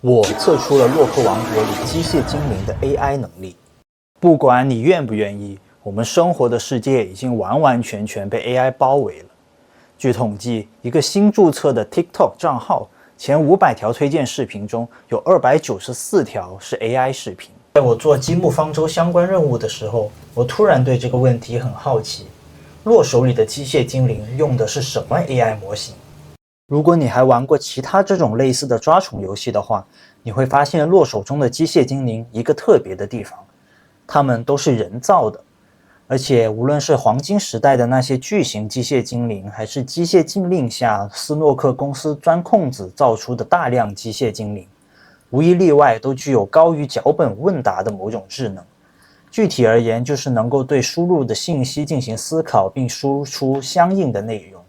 我测出了洛克王国里机械精灵的 AI 能力。不管你愿不愿意，我们生活的世界已经完完全全被 AI 包围了。据统计，一个新注册的 TikTok 账号前500条推荐视频中有294条是 AI 视频。在我做积木方舟相关任务的时候，我突然对这个问题很好奇：洛手里的机械精灵用的是什么 AI 模型？如果你还玩过其他这种类似的抓宠游戏的话，你会发现洛手中的机械精灵一个特别的地方，它们都是人造的。而且无论是黄金时代的那些巨型机械精灵，还是机械禁令下斯诺克公司钻空子造出的大量机械精灵，无一例外都具有高于脚本问答的某种智能。具体而言，就是能够对输入的信息进行思考，并输出相应的内容。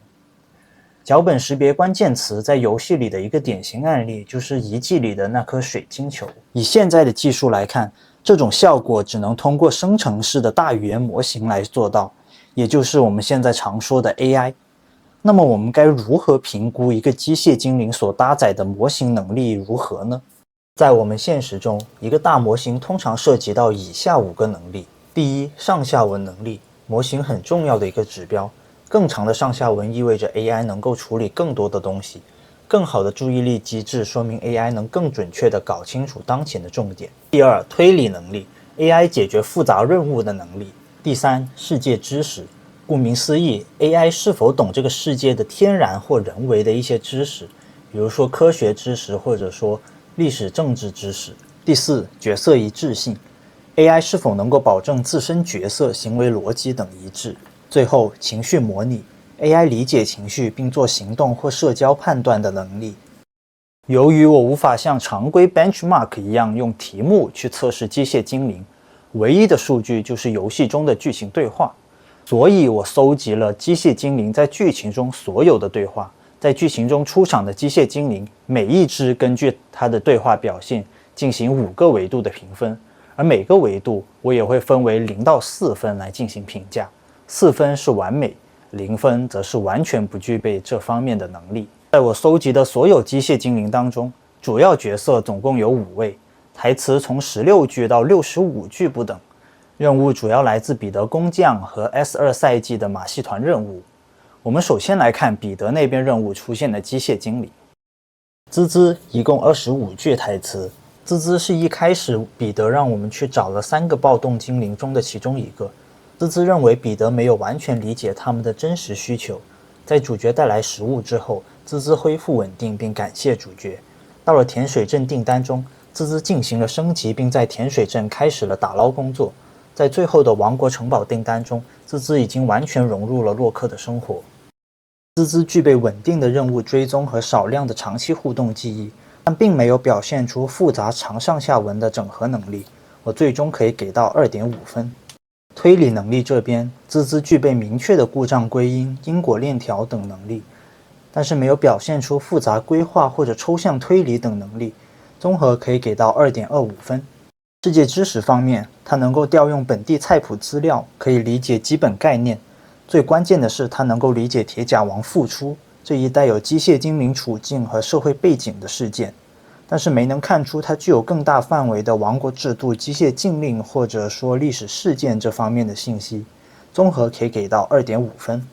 脚本识别关键词在游戏里的一个典型案例就是遗迹里的那颗水晶球。以现在的技术来看，这种效果只能通过生成式的大语言模型来做到，也就是我们现在常说的 AI。那么我们该如何评估一个机械精灵所搭载的模型能力如何呢？在我们现实中，一个大模型通常涉及到以下5个能力。第一，上下文能力，模型很重要的一个指标。更长的上下文意味着 AI 能够处理更多的东西，更好的注意力机制说明 AI 能更准确地搞清楚当前的重点。第二，推理能力， AI 解决复杂任务的能力。第三，世界知识，顾名思义， AI 是否懂这个世界的天然或人为的一些知识，比如说科学知识或者说历史政治知识。第四，角色一致性， AI 是否能够保证自身角色行为逻辑等一致。最后，情绪模拟， AI 理解情绪并做行动或社交判断的能力。由于我无法像常规 benchmark 一样用题目去测试机械精灵，唯一的数据就是游戏中的剧情对话，所以我搜集了机械精灵在剧情中所有的对话，在剧情中出场的机械精灵，每一只根据它的对话表现进行5个维度的评分，而每个维度我也会分为0到4分来进行评价。4分是完美，0分则是完全不具备这方面的能力。在我搜集的所有机械精灵当中，主要角色总共有5位，台词从16句到65句不等。任务主要来自彼得工匠和 S2 赛季的马戏团任务。我们首先来看彼得那边任务出现的机械精灵。滋滋一共25句台词。滋滋是一开始彼得让我们去找了3个暴动精灵中的其中一个。滋滋认为彼得没有完全理解他们的真实需求，在主角带来食物之后，滋滋恢复稳定并感谢主角。到了甜水镇订单中，滋滋进行了升级，并在甜水镇开始了打捞工作。在最后的王国城堡订单中，滋滋已经完全融入了洛克的生活。滋滋具备稳定的任务追踪和少量的长期互动记忆，但并没有表现出复杂长上下文的整合能力，我最终可以给到2.5分。推理能力这边，滋滋具备明确的故障归因、因果链条等能力，但是没有表现出复杂规划或者抽象推理等能力，综合可以给到2.25分。世界知识方面，它能够调用本地菜谱资料，可以理解基本概念。最关键的是，它能够理解铁甲王复出这一带有机械精灵处境和社会背景的事件。但是没能看出它具有更大范围的王国制度、机械禁令或者说历史事件这方面的信息，综合可以给到2.5分。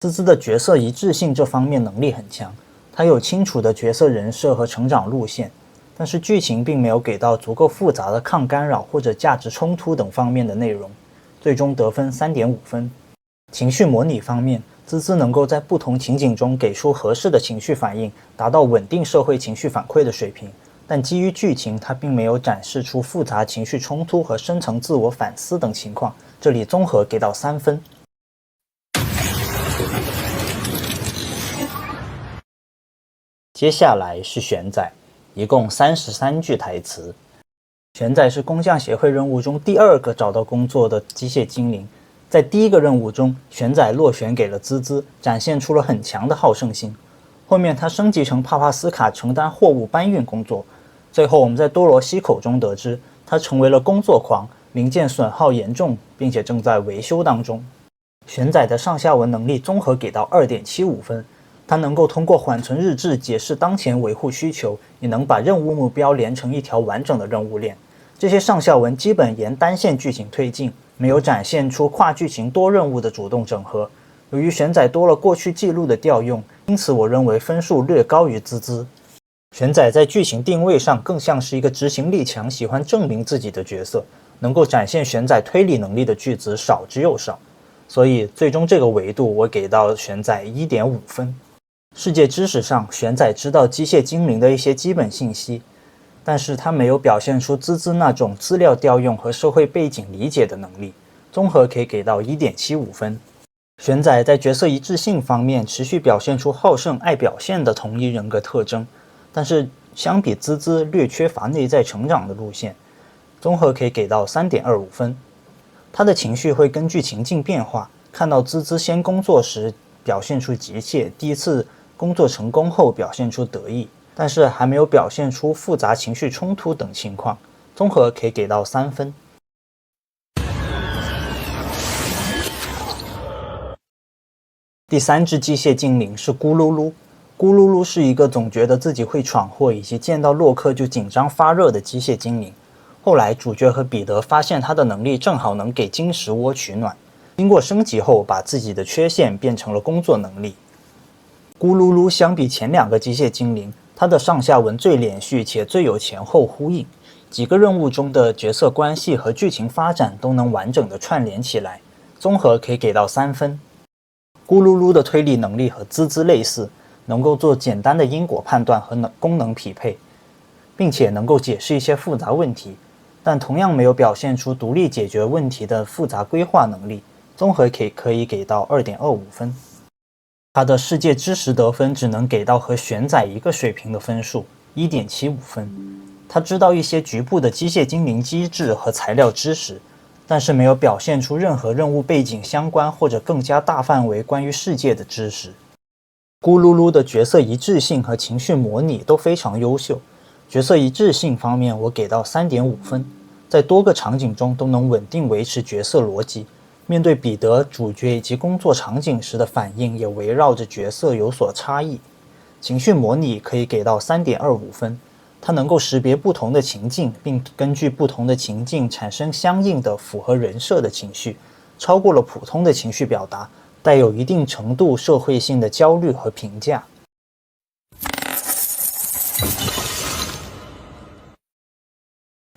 滋滋的角色一致性这方面能力很强，他有清楚的角色人设和成长路线，但是剧情并没有给到足够复杂的抗干扰或者价值冲突等方面的内容，最终得分3.5分。情绪模拟方面，滋滋能够在不同情景中给出合适的情绪反应，达到稳定社会情绪反馈的水平，但基于剧情，它并没有展示出复杂情绪冲突和深层自我反思等情况，这里综合给到3分。接下来是玄仔，一共33句台词。玄仔是工匠协会任务中第2个找到工作的机械精灵。在第1个任务中，玄仔落选给了滋滋，展现出了很强的好胜心。后面他升级成帕帕斯卡，承担货物搬运工作。最后我们在多罗西口中得知，他成为了工作狂，零件损耗严重，并且正在维修当中。玄仔的上下文能力综合给到2.75分，它能够通过缓存日志解释当前维护需求，也能把任务目标连成一条完整的任务链。这些上下文基本沿单线剧情推进，没有展现出跨剧情多任务的主动整合。由于玄仔多了过去记录的调用，因此我认为分数略高于滋滋。玄仔在剧情定位上更像是一个执行力强、喜欢证明自己的角色，能够展现玄仔推理能力的句子少之又少，所以最终这个维度我给到玄仔 1.5 分。世界知识上，玄仔知道机械精灵的一些基本信息，但是他没有表现出滋滋那种资料调用和社会背景理解的能力，综合可以给到 1.75 分。玄仔在角色一致性方面持续表现出好胜爱表现的同一人格特征，但是相比滋滋略缺乏内在成长的路线，综合可以给到 3.25 分。他的情绪会根据情境变化，看到滋滋先工作时表现出急切，第一次工作成功后表现出得意，但是还没有表现出复杂情绪冲突等情况，综合可以给到3分。第三只机械精灵是咕噜噜。咕噜噜是一个总觉得自己会闯祸以及见到洛克就紧张发热的机械精灵。后来主角和彼得发现他的能力正好能给金石窝取暖，经过升级后把自己的缺陷变成了工作能力。咕噜噜相比前2个机械精灵，它的上下文最连续且最有前后呼应，几个任务中的角色关系和剧情发展都能完整的串联起来，综合可以给到3分。咕噜噜的推理能力和滋滋类似，能够做简单的因果判断和功能匹配，并且能够解释一些复杂问题，但同样没有表现出独立解决问题的复杂规划能力，综合可以给到 2.25 分。他的世界知识得分只能给到和玄仔一个水平的分数 1.75 分。他知道一些局部的机械精灵机制和材料知识，但是没有表现出任何任务背景相关或者更加大范围关于世界的知识。咕噜噜的角色一致性和情绪模拟都非常优秀。角色一致性方面我给到 3.5 分，在多个场景中都能稳定维持角色逻辑，面对彼得、主角以及工作场景时的反应也围绕着角色有所差异。情绪模拟可以给到 3.25 分，它能够识别不同的情境，并根据不同的情境产生相应的符合人设的情绪，超过了普通的情绪表达，带有一定程度社会性的焦虑和评价。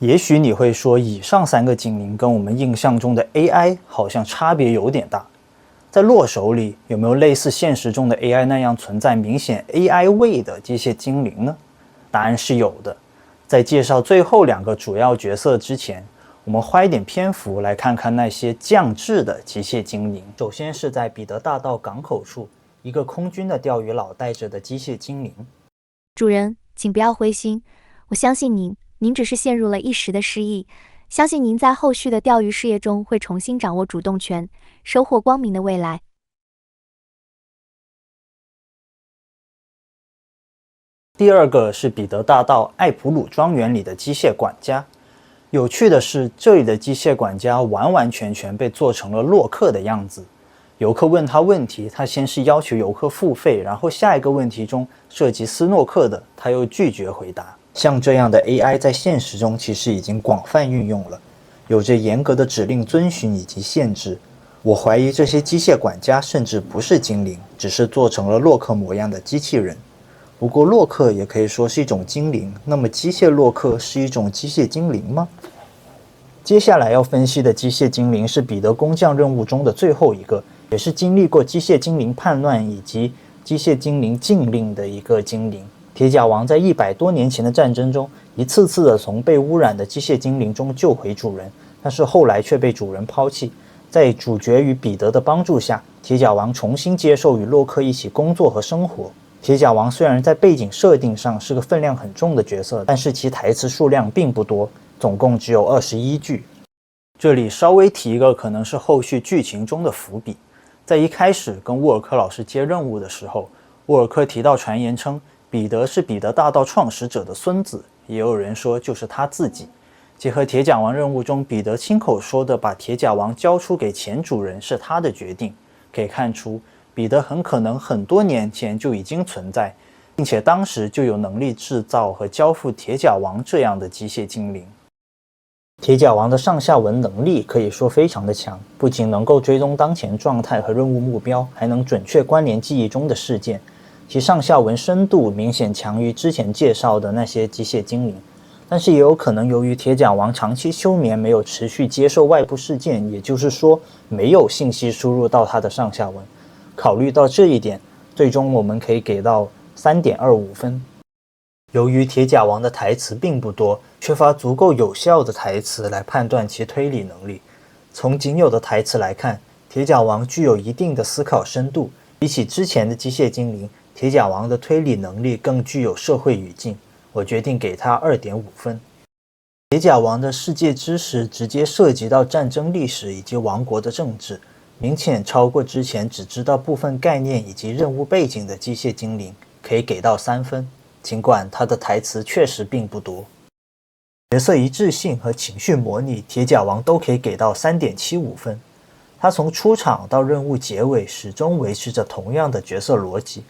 也许你会说，以上3个精灵跟我们印象中的 AI 好像差别有点大。在洛手里，有没有类似现实中的 AI 那样存在明显 AI 味的机械精灵呢？答案是有的。在介绍最后2个主要角色之前，我们花一点篇幅来看看那些降智的机械精灵。首先是在彼得大道港口处，一个空军的钓鱼佬带着的机械精灵。主人，请不要灰心，我相信您只是陷入了一时的失意，相信您在后续的钓鱼事业中会重新掌握主动权，收获光明的未来。第2个是彼得大道艾普鲁庄园里的机械管家。有趣的是，这里的机械管家完完全全被做成了洛克的样子。游客问他问题，他先是要求游客付费，然后下一个问题中涉及斯诺克的，他又拒绝回答。像这样的 AI 在现实中其实已经广泛运用了，有着严格的指令遵循以及限制。我怀疑这些机械管家甚至不是精灵，只是做成了洛克模样的机器人。不过洛克也可以说是一种精灵，那么机械洛克是一种机械精灵吗？接下来要分析的机械精灵是彼得工匠任务中的最后一个，也是经历过机械精灵叛乱以及机械精灵禁令的一个精灵。铁甲王在100多年前的战争中，一次次的从被污染的机械精灵中救回主人，但是后来却被主人抛弃。在主角与彼得的帮助下，铁甲王重新接受与洛克一起工作和生活。铁甲王虽然在背景设定上是个分量很重的角色，但是其台词数量并不多，总共只有21句。这里稍微提一个可能是后续剧情中的伏笔。在一开始跟沃尔克老师接任务的时候，沃尔克提到传言称彼得是彼得大道创始者的孙子，也有人说就是他自己。结合铁甲王任务中彼得亲口说的把铁甲王交出给前主人是他的决定，可以看出彼得很可能很多年前就已经存在，并且当时就有能力制造和交付铁甲王这样的机械精灵。铁甲王的上下文能力可以说非常的强，不仅能够追踪当前状态和任务目标，还能准确关联记忆中的事件，其上下文深度明显强于之前介绍的那些机械精灵。但是也有可能由于铁甲王长期休眠，没有持续接受外部事件，也就是说没有信息输入到他的上下文。考虑到这一点，最终我们可以给到 3.25 分。由于铁甲王的台词并不多，缺乏足够有效的台词来判断其推理能力。从仅有的台词来看，铁甲王具有一定的思考深度，比起之前的机械精灵，铁甲王的推理能力更具有社会语境。我决定给他 2.5 分。铁甲王的世界知识直接涉及到战争历史以及王国的政治，明显超过之前只知道部分概念以及任务背景的机械精灵，可以给到3分。尽管他的台词确实并不多。角色一致性和情绪模拟，铁甲王都可以给到 3.75 分。他从出场到任务结尾始终维持着同样的角色逻辑，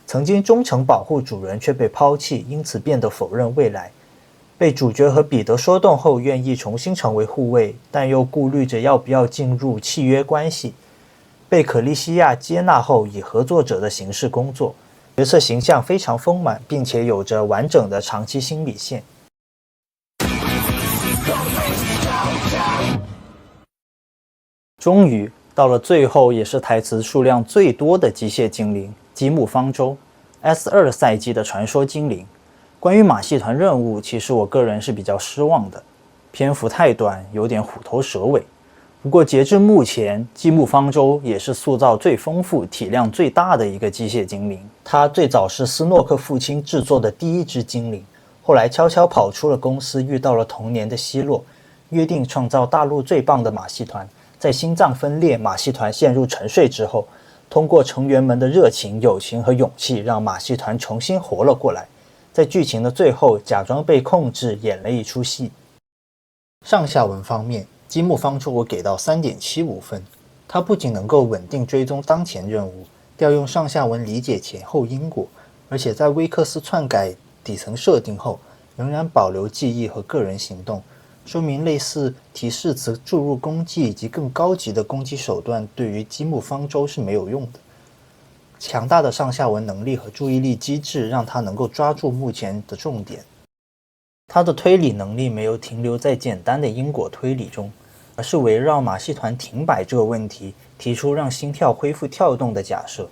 曾经忠诚保护主人却被抛弃，因此变得否认未来。被主角和彼得说动后，愿意重新成为护卫，但又顾虑着要不要进入契约关系。被可利西亚接纳后，以合作者的形式工作。角色形象非常丰满，并且有着完整的长期心理线。终于到了最后，也是台词数量最多的机械精灵积木方舟 S2 赛季的传说精灵。关于马戏团任务，其实我个人是比较失望的，篇幅太短，有点虎头蛇尾。不过截至目前，积木方舟也是塑造最丰富、体量最大的一个机械精灵。它最早是斯诺克父亲制作的第一只精灵，后来悄悄跑出了公司，遇到了童年的希洛，约定创造大陆最棒的马戏团。在心脏分裂、马戏团陷入沉睡之后，通过成员们的热情、友情和勇气，让马戏团重新活了过来。在剧情的最后，假装被控制，演了一出戏。上下文方面，积木方舟我给到 3.75 分。它不仅能够稳定追踪当前任务，调用上下文理解前后因果，而且在威克斯篡改底层设定后，仍然保留记忆和个人行动，说明类似提示词注入攻击以及更高级的攻击手段对于积木方舟是没有用的。强大的上下文能力和注意力机制让它能够抓住目前的重点。它的推理能力没有停留在简单的因果推理中，而是围绕马戏团停摆这个问题，提出让心跳恢复跳动的假设。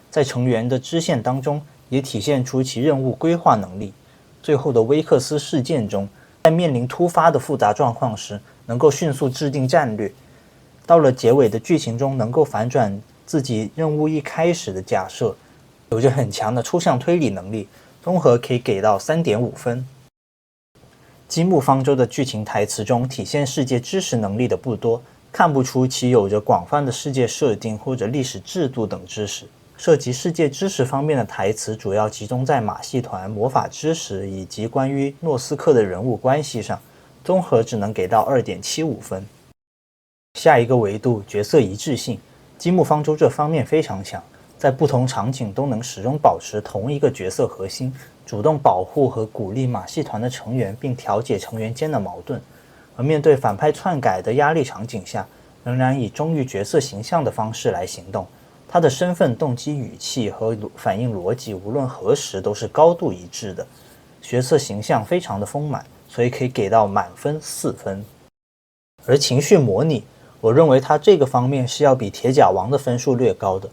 在成员的支线当中，也体现出其任务规划能力。最后的威克斯事件中，在面临突发的复杂状况时，能够迅速制定战略。到了结尾的剧情中，能够反转自己任务一开始的假设，有着很强的抽象推理能力，综合可以给到 3.5 分。积木方舟的剧情台词中体现世界知识能力的不多，看不出其有着广泛的世界设定或者历史制度等知识。涉及世界知识方面的台词主要集中在马戏团、魔法知识以及关于诺斯克的人物关系上，综合只能给到 2.75 分。下一个维度，角色一致性。积木方舟这方面非常强，在不同场景都能始终保持同一个角色核心，主动保护和鼓励马戏团的成员，并调解成员间的矛盾。而面对反派篡改的压力场景下，仍然以忠于角色形象的方式来行动。他的身份、动机、语气和反应逻辑，无论何时都是高度一致的。角色形象非常的丰满，所以可以给到满分4分。而情绪模拟，我认为它这个方面是要比铁甲王的分数略高的。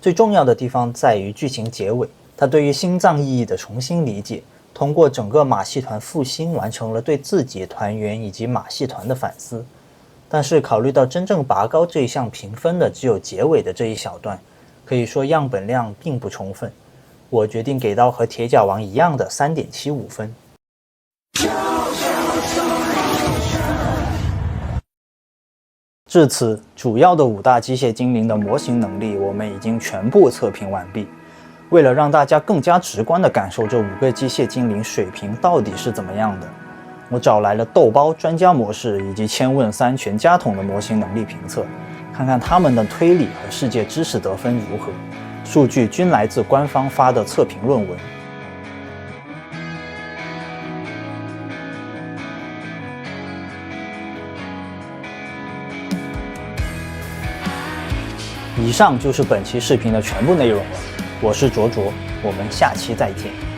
最重要的地方在于剧情结尾，它对于心脏意义的重新理解，通过整个马戏团复兴完成了对自己、团员以及马戏团的反思。但是考虑到真正拔高这一项评分的只有结尾的这一小段，可以说样本量并不充分。我决定给到和铁甲王一样的 3.75 分。至此，主要的5大机械精灵的模型能力我们已经全部测评完毕。为了让大家更加直观地感受这5个机械精灵水平到底是怎么样的，我找来了豆包专家模式以及千问3全家桶的模型能力评测，看看他们的推理和世界知识得分如何。数据均来自官方发的测评论文。以上就是本期视频的全部内容了，我是卓卓，我们下期再见。